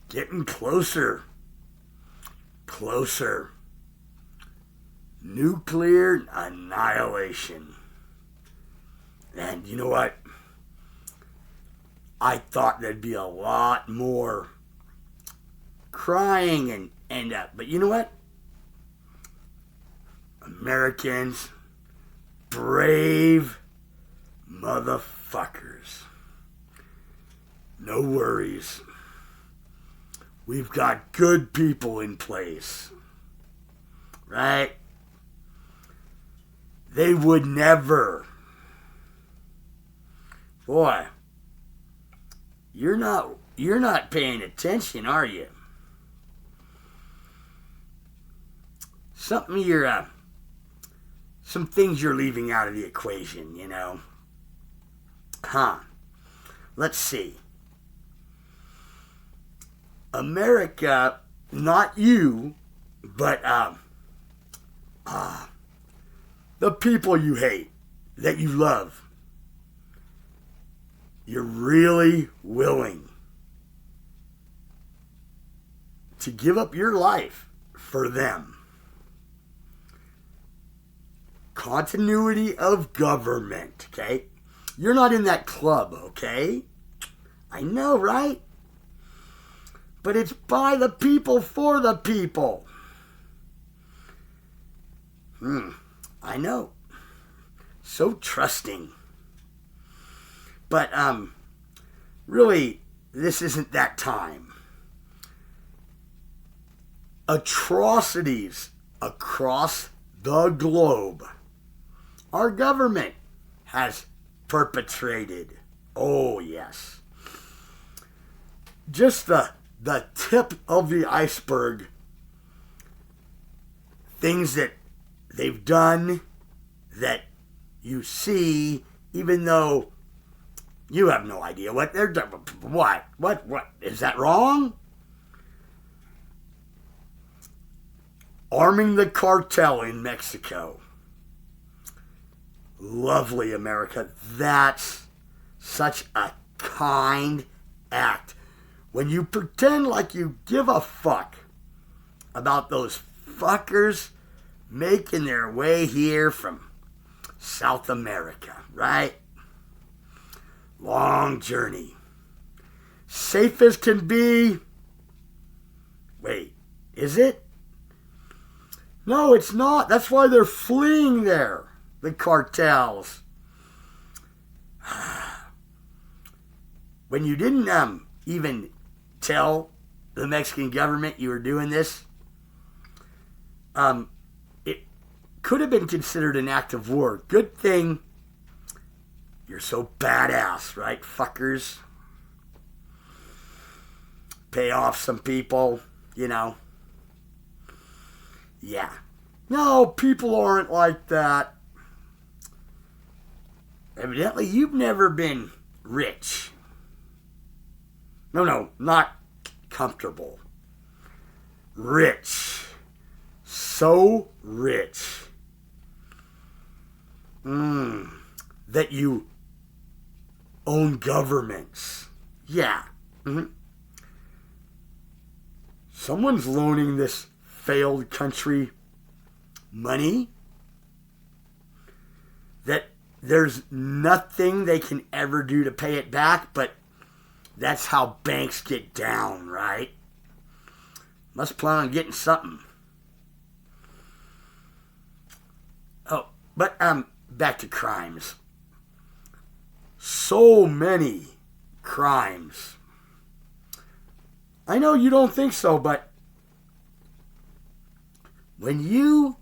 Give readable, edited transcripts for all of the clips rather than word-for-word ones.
Getting closer. Closer. Nuclear annihilation. And you know what? I thought there'd be a lot more crying but you know what? Americans, brave motherfuckers. No worries. We've got good people in place. Right? They would never. Boy, you're not paying attention, are you? Some things you're leaving out of the equation, you know. Let's see. America, not you, but the people you hate, that you love. You're really willing to give up your life for them. Continuity of government, okay? You're not in that club, okay? I know, right? But it's by the people, for the people. I know. So trusting. But, really, this isn't that time. Atrocities across the globe. Our government has perpetrated. Oh, yes. Just the tip of the iceberg. Things that they've done that you see, even though you have no idea what they're doing. What? Is that wrong? Arming the cartel in Mexico. Lovely, America. That's such a kind act. When you pretend like you give a fuck about those fuckers making their way here from South America, right? Long journey. Safe as can be. Wait, is it? No, it's not. That's why they're fleeing there. The cartels. When you didn't even tell the Mexican government you were doing this, it could have been considered an act of war. Good thing you're so badass, right, fuckers? Pay off some people, you know. Yeah. No, people aren't like that. Evidently, you've never been rich. No, not comfortable. Rich. So rich. That you own governments. Yeah. Someone's loaning this failed country money that there's nothing they can ever do to pay it back, but that's how banks get down, right? Must plan on getting something. Oh, but back to crimes. So many crimes. I know you don't think so, but when you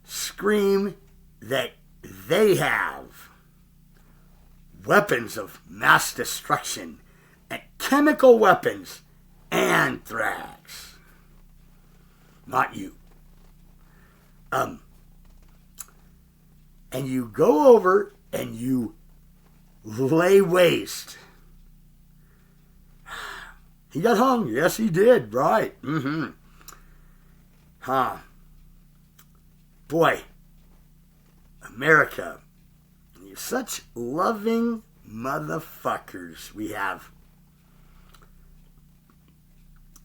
scream that they have weapons of mass destruction and chemical weapons, anthrax, not you, and you go over and you lay waste. He got hung. Yes, he did. Right. Boy, America, you're such loving motherfuckers we have.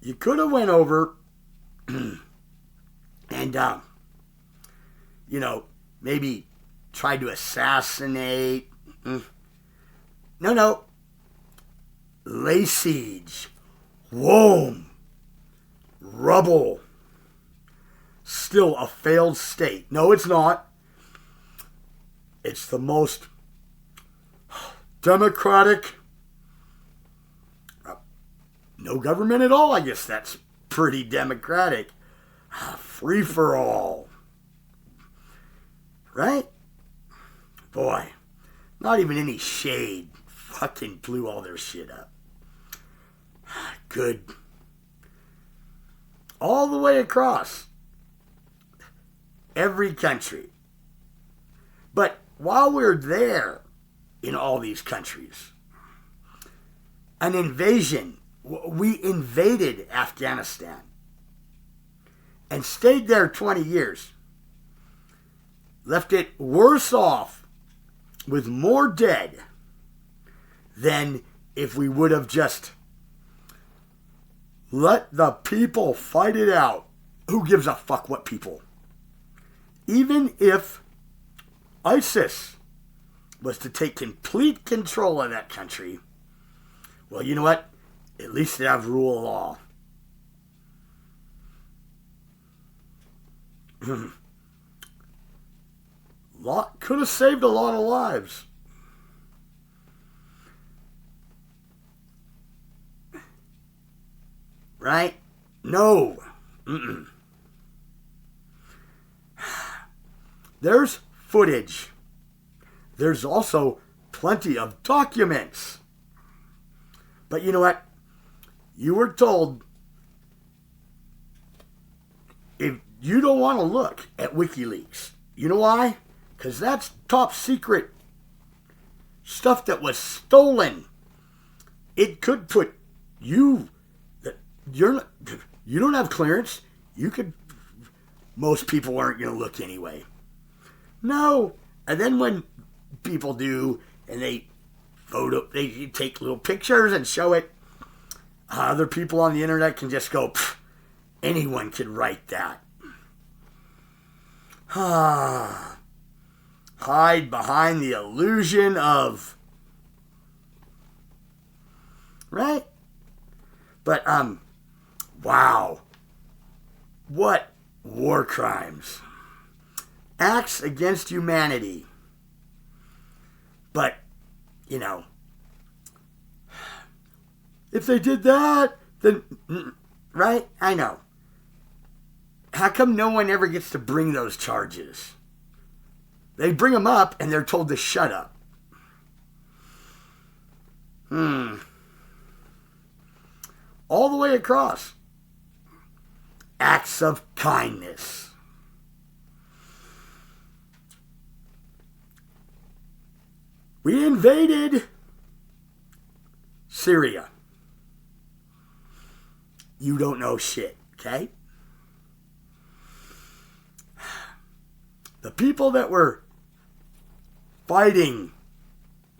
You could have went over and, maybe tried to assassinate. No. Lay siege. Whoa. Rubble. Still a failed state. No, it's not. It's the most democratic. No government at all. I guess that's pretty democratic. Free for all. Right? Boy, not even any shade. Fucking blew all their shit up. Good. All the way across. Every country. But while we're there in all these countries, an invasion, we invaded Afghanistan and stayed there 20 years. Left it worse off with more dead than if we would have just let the people fight it out. Who gives a fuck what people? Even if ISIS was to take complete control of that country, well, you know what? At least they have rule of law. Could have saved a lot of lives. Right? No. There's footage. There's also plenty of documents. But you know what? You were told if you don't want to look at WikiLeaks. You know why? Because that's top secret stuff that was stolen. It could put you... you don't have clearance. Most people aren't going to look anyway. No. And then when people do, and they take little pictures and show it, other people on the internet can just go, anyone can write that. Hide behind the illusion of... Right? But, wow. What war crimes. Acts against humanity. But, if they did that, then, right? I know. How come no one ever gets to bring those charges? They bring them up and they're told to shut up. All the way across. Acts of kindness. We invaded Syria. You don't know shit, okay? The people that were fighting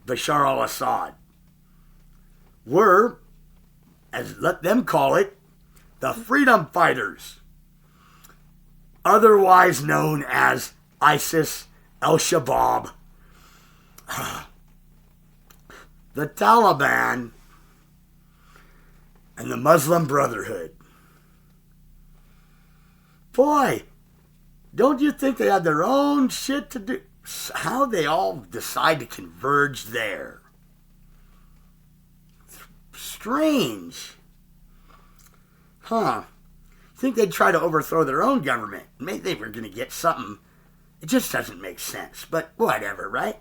Bashar al-Assad were, as let them call it, the freedom fighters, otherwise known as ISIS, Al-Shabaab, the Taliban, and the Muslim Brotherhood. Boy, don't you think they had their own shit to do? How they all decide to converge there? Strange. Think they'd try to overthrow their own government. Maybe they were going to get something. It just doesn't make sense. But whatever, right?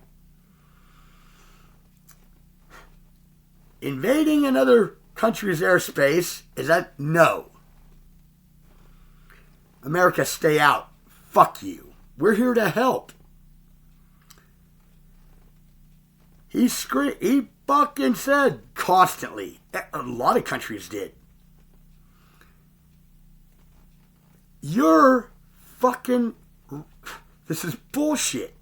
Invading another country's airspace is a no. America, stay out. Fuck you. We're here to help. He fucking said constantly. A lot of countries did. You're fucking... This is bullshit.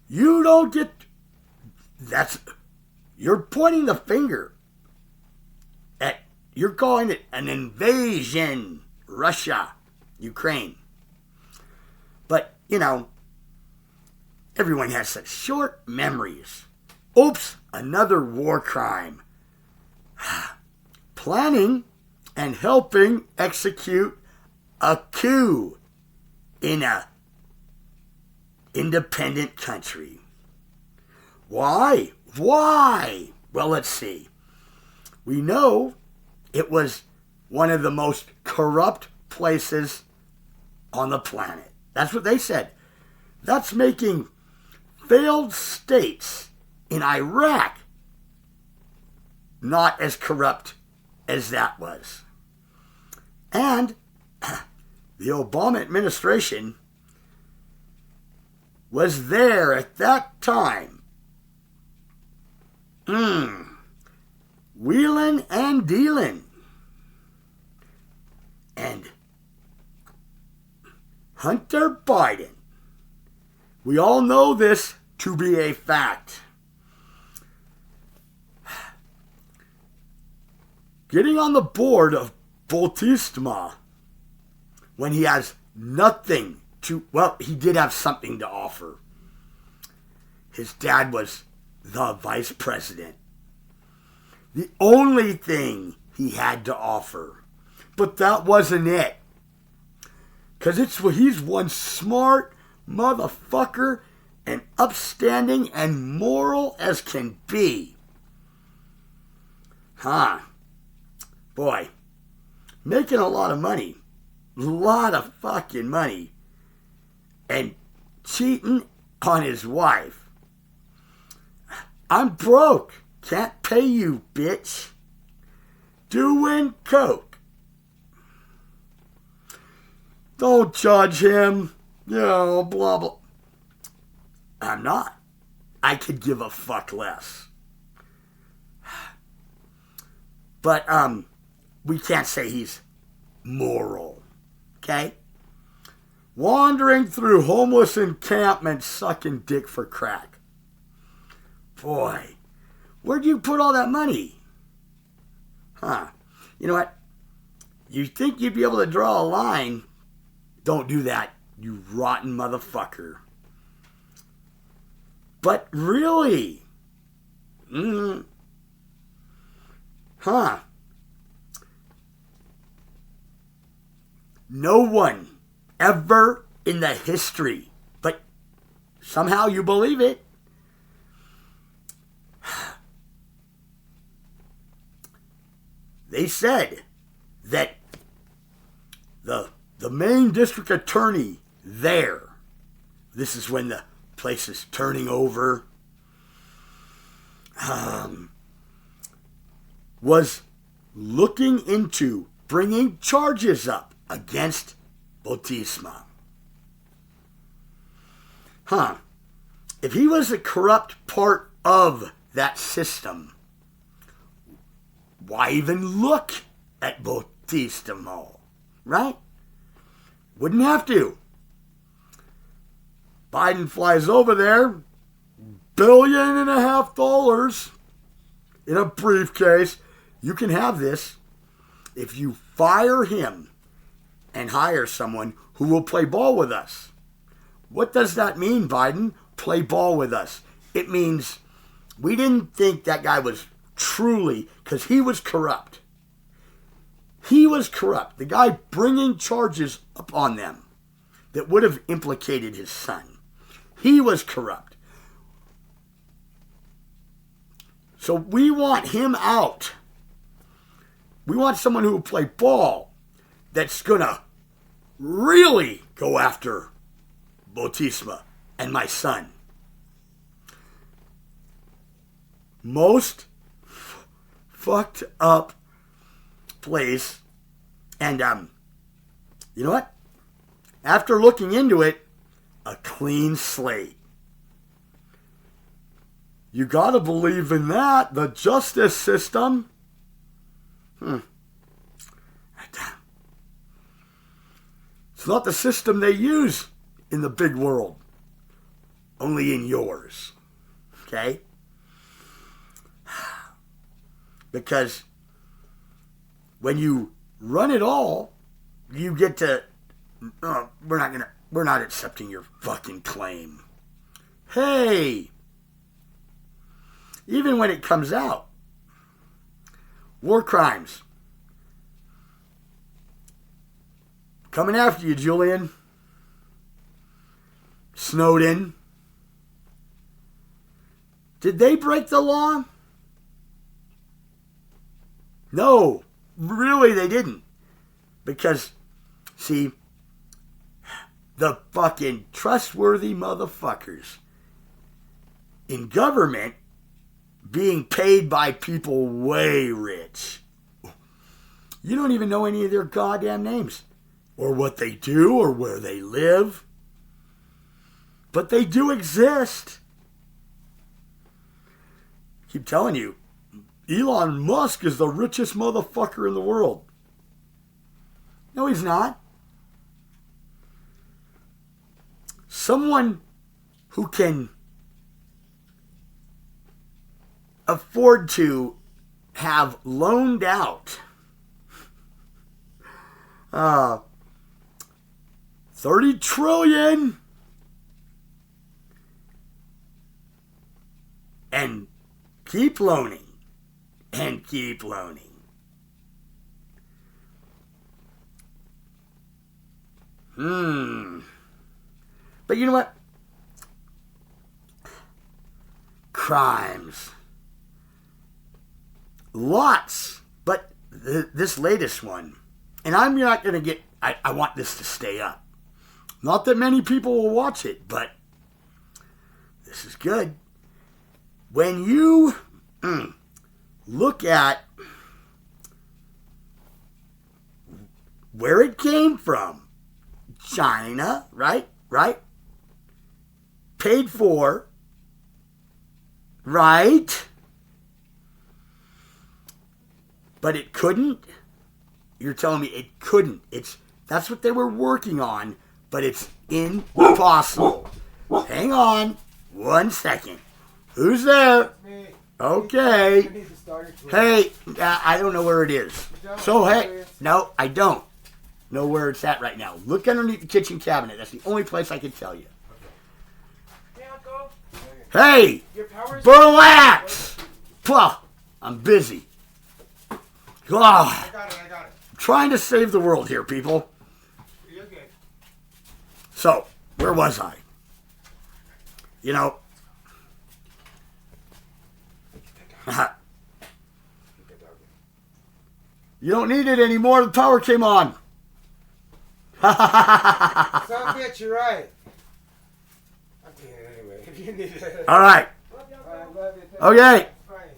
You don't get... You're pointing the finger at you're calling it an invasion. Russia, Ukraine. But, everyone has such short memories. Oops, another war crime. Planning and helping execute a coup in a independent country. Why? Why? Well, let's see. We know it was one of the most corrupt places on the planet. That's what they said. That's making failed states in Iraq not as corrupt as that was. And the Obama administration was there at that time. Wheeling and dealing. And Hunter Biden. We all know this to be a fact. Getting on the board of Burisma when he has nothing to, well, he did have something to offer. His dad was the vice president. The only thing he had to offer. But that wasn't it. Because he's one smart motherfucker and upstanding and moral as can be. Boy, making a lot of money. A lot of fucking money. And cheating on his wife. I'm broke. Can't pay you, bitch. Doing coke. Don't judge him. Blah, blah. I'm not. I could give a fuck less. But, we can't say he's moral. Okay? Wandering through homeless encampments, sucking dick for crack. Boy, where'd you put all that money? You know what? You think you'd be able to draw a line? Don't do that, you rotten motherfucker. But really? No one ever in the history, but somehow you believe it. They said that the main district attorney there, this is when the place is turning over, was looking into bringing charges up against Burisma. If he was a corrupt part of that system, why even look at Burisma, right? Wouldn't have to. Biden flies over there, $1.5 billion in a briefcase. You can have this if you fire him and hire someone who will play ball with us. What does that mean, Biden? Play ball with us. It means we didn't think that guy was truly, because he was corrupt. He was corrupt. The guy bringing charges upon them that would have implicated his son. He was corrupt. So we want him out. We want someone who will play ball that's going to really go after Burisma and my son. Most fucked up place. And, you know what? After looking into it, a clean slate. You gotta believe in that. The justice system. It's not the system they use in the big world. Only in yours. Okay? Because when you run it all, you get to, we're not accepting your fucking claim. Hey, even when it comes out, war crimes coming after you, Julian. Snowden. Did they break the law? No, really they didn't. Because, see, the fucking trustworthy motherfuckers in government being paid by people way rich. You don't even know any of their goddamn names, or what they do, or where they live. But they do exist. Keep telling you, Elon Musk is the richest motherfucker in the world. No, he's not. Someone who can afford to have loaned out 30 trillion and keep loaning and keep loaning. But you know what? Crimes. Lots. But this latest one, and I'm not going to get, I want this to stay up. Not that many people will watch it, but this is good. When you look at where it came from, China, right? Paid for, right? But it couldn't? You're telling me it couldn't. That's what they were working on, but it's impossible. Hang on 1 second. Who's there? Me. Okay. Hey, I don't know where it is. So, hey, no, I don't know where it's at right now. Look underneath the kitchen cabinet. That's the only place I can tell you. Hey, Uncle. Hey, Your power's relax. Well, I'm busy. I got it. I'm trying to save the world here, people. You're good. So, where was I? You know, you don't need it anymore. The power came on. Son of a bitch, you're right. I'm doing it anyway. If you need it. All right. I love you. Okay. Fine.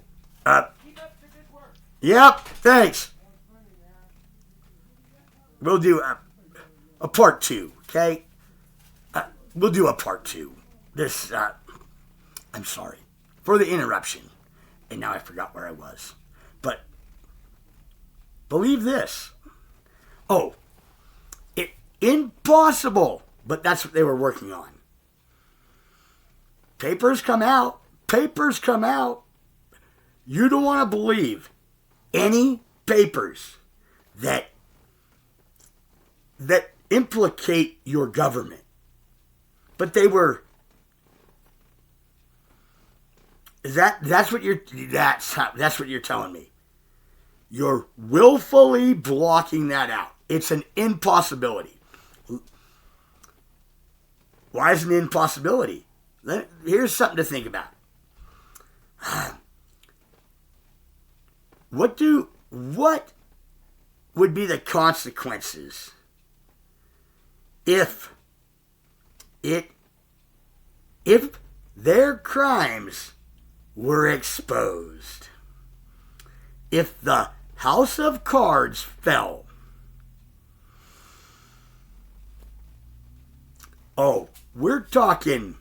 Keep up the good work. Yep. Thanks. We'll do a part 2. Okay. We'll do a part 2. This. I'm sorry for the interruption, and now I forgot where I was. But believe this. Oh. Impossible, but that's what they were working on. Papers come out. You don't want to believe any papers that implicate your government. But they were. That's what you're telling me. You're willfully blocking that out. It's an impossibility. Why is it an impossibility? Here's something to think about. What would be the consequences if their crimes were exposed? If the house of cards fell? Oh, we're talking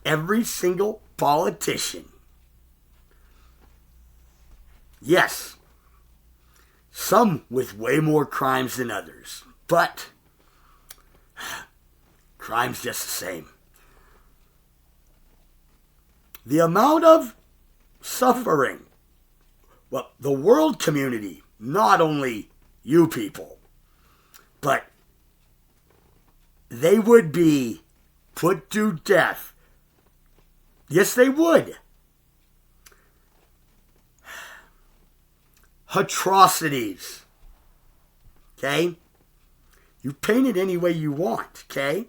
every single politician. Yes, some with way more crimes than others, but crime's just the same. The amount of suffering, well, the world community not only you people, but they would be put to death. Yes, they would. Atrocities. Okay? You paint it any way you want, okay?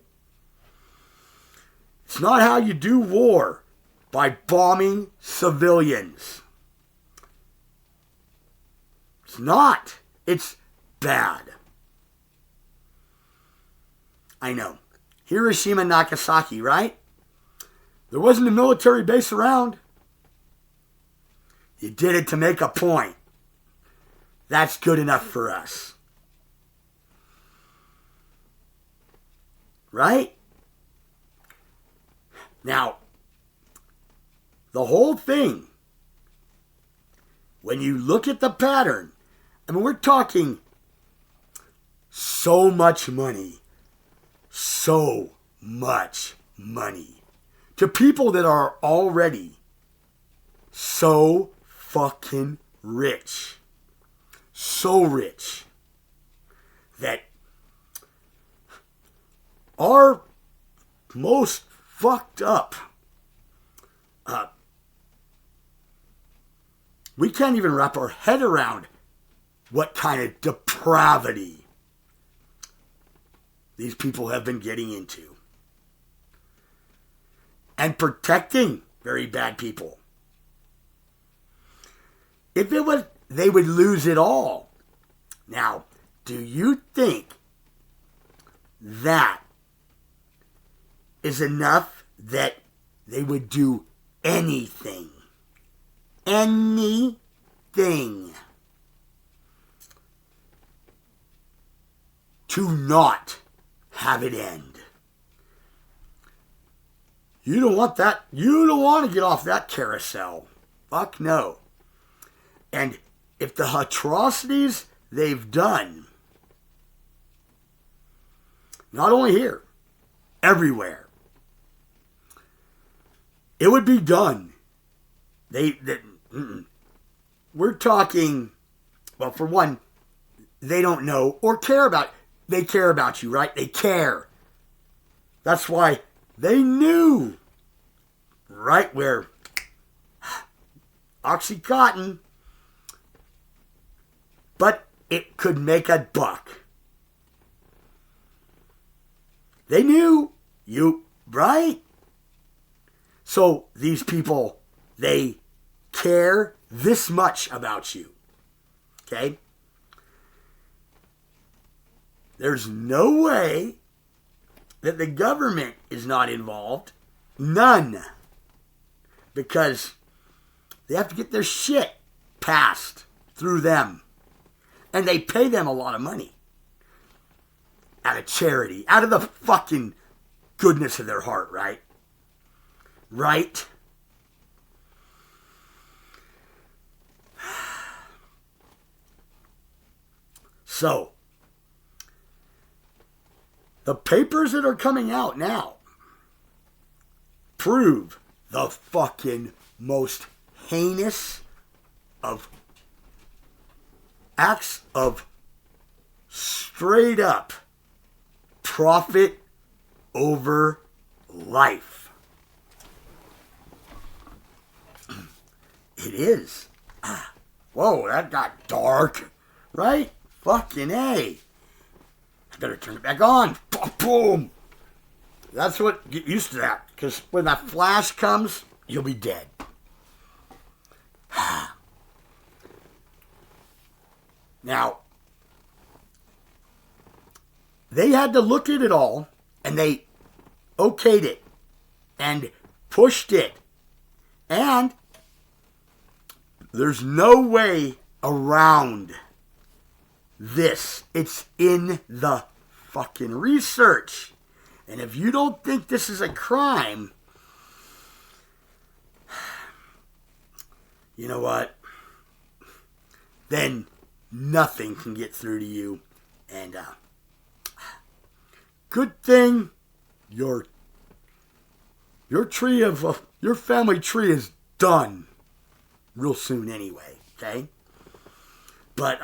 It's not how you do war, by bombing civilians. It's not. It's bad. I know. Hiroshima and Nagasaki, right? There wasn't a military base around. You did it to make a point. That's good enough for us. Right? Now, the whole thing, when you look at the pattern, I mean, we're talking so much money. So much money. To people that are already so fucking rich. So rich. That our most fucked up. We can't even wrap our head around what kind of depravity these people have been getting into. And protecting very bad people. If it was, they would lose it all. Now, do you think that is enough that they would do anything? Anything to not have it end? You don't want that. You don't want to get off that carousel. Fuck no. And if the atrocities they've done, not only here, everywhere, it would be done. We're talking, well, for one, they don't know or care about. They care about you, right? They care. That's why they knew right where Oxycontin, but it could make a buck. They knew you, right? So these people, they care this much about you. Okay? There's no way that the government is not involved. None. Because they have to get their shit passed through them. And they pay them a lot of money. Out of charity. Out of the fucking goodness of their heart, right? Right? So, the papers that are coming out now prove the fucking most heinous of acts of straight up profit over life. It is. Whoa, that got dark, right? Fucking A. I better turn it back on. Boom. That's what, get used to that. Because when that flash comes, you'll be dead. Now, they had to look at it all, and they okayed it, and pushed it. And there's no way around this. It's in the fucking research. And if you don't think this is a crime, you know what? Then nothing can get through to you. And good thing your tree of your family tree is done real soon anyway. Okay. But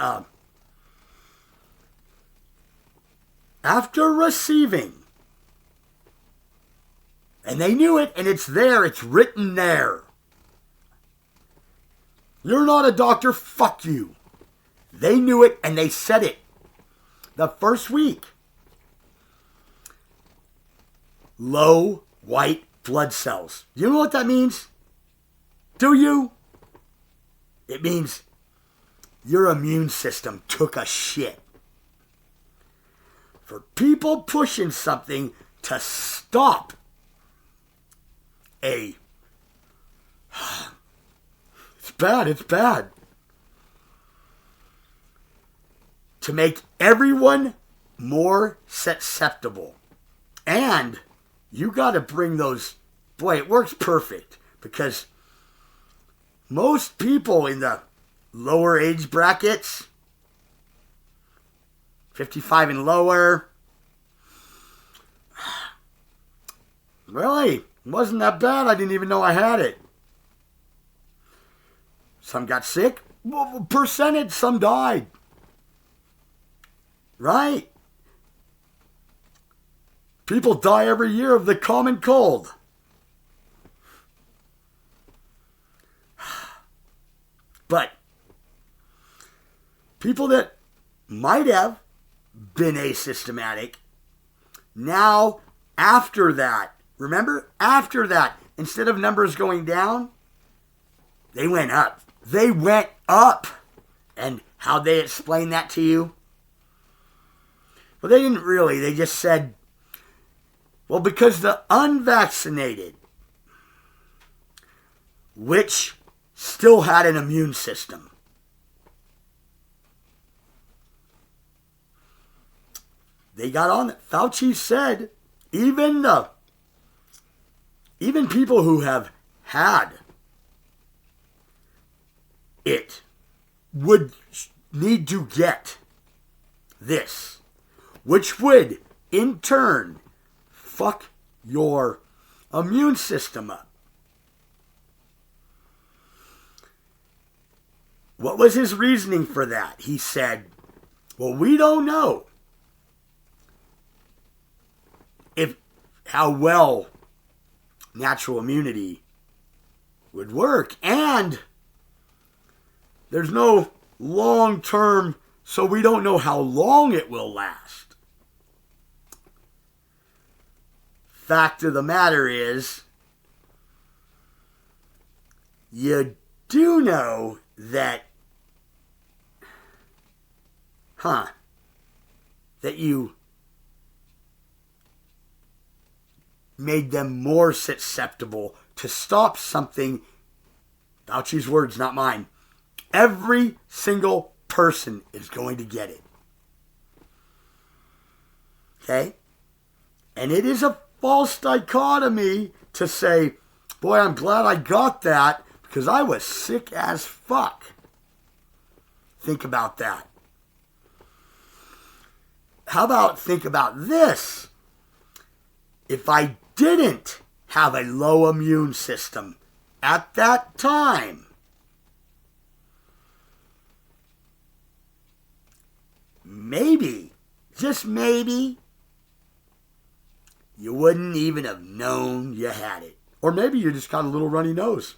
after receiving, and they knew it, and it's there, it's written there. You're not a doctor, fuck you. They knew it, and they said it. The first week. Low white blood cells. You know what that means? Do you? It means your immune system took a shit. For people pushing something to stop it's bad, it's bad. To make everyone more susceptible. And you got to bring those, boy, it works perfect because most people in the lower age brackets, 55 and lower, really, it wasn't that bad. I didn't even know I had it. Some got sick, percentage, some died. Right? People die every year of the common cold. But people that might have been asymptomatic, now after that, remember? After that, instead of numbers going down, they went up. They went up. And how'd they explain that to you? Well, they didn't really. They just said, well, because the unvaccinated, which still had an immune system, they got on it. Fauci said even people who have had it would need to get this, which would, in turn, fuck your immune system up. What was his reasoning for that? He said, well, we don't know how well natural immunity would work, and there's no long-term, so we don't know how long it will last. Fact of the matter is, you do know that, that you made them more susceptible to stop something, Fauci's words, not mine. Every single person is going to get it. Okay? And it is a false dichotomy to say, boy, I'm glad I got that because I was sick as fuck. Think about that. How about think about this? If I didn't have a low immune system at that time, maybe, just maybe, you wouldn't even have known you had it. Or maybe you just got a little runny nose.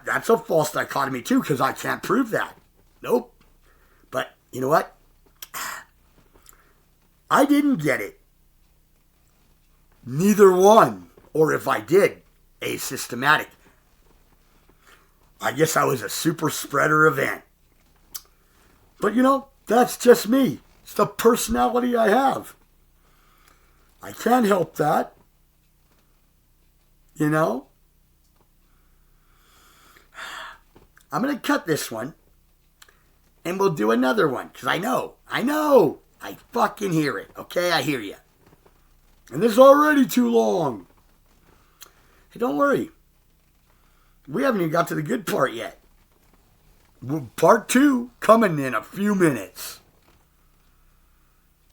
That's a false dichotomy too, because I can't prove that. Nope. But you know what? I didn't get it. Neither one. Or if I did, asymptomatic. I guess I was a super spreader event. But you know, that's just me. It's the personality I have. I can't help that. You know? I'm going to cut this one. And we'll do another one. Because I know. I fucking hear it. Okay, I hear you. And this is already too long. Hey, don't worry. We haven't even got to the good part yet. Part 2 coming in a few minutes.